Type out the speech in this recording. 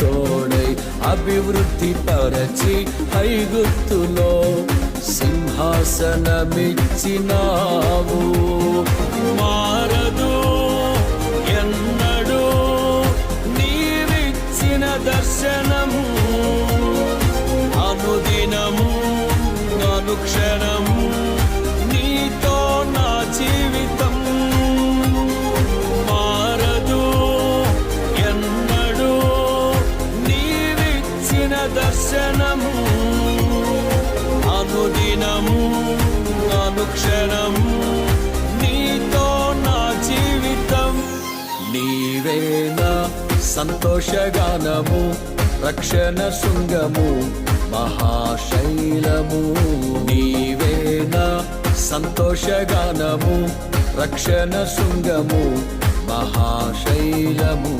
తోడై అభివృద్ధి పరచి ఐగుప్తులో సింహాసనమిచ్చినావు. మారదు ఎన్నడూ నీవిచ్చిన దర్శనము, అనుదినము అనుక్షణము నీతో నా జీవితం. మారదు ఎన్నడూ నీవిచ్చిన దర్శనము, అనుదినము అనుక్షణము నీతో నా జీవితం. నీవే నా సంతోషగానము, రక్షణ శృంగము మహాశైలము. నీవే నా సంతోషగానము, రక్షణ శృంగము మహాశైలము.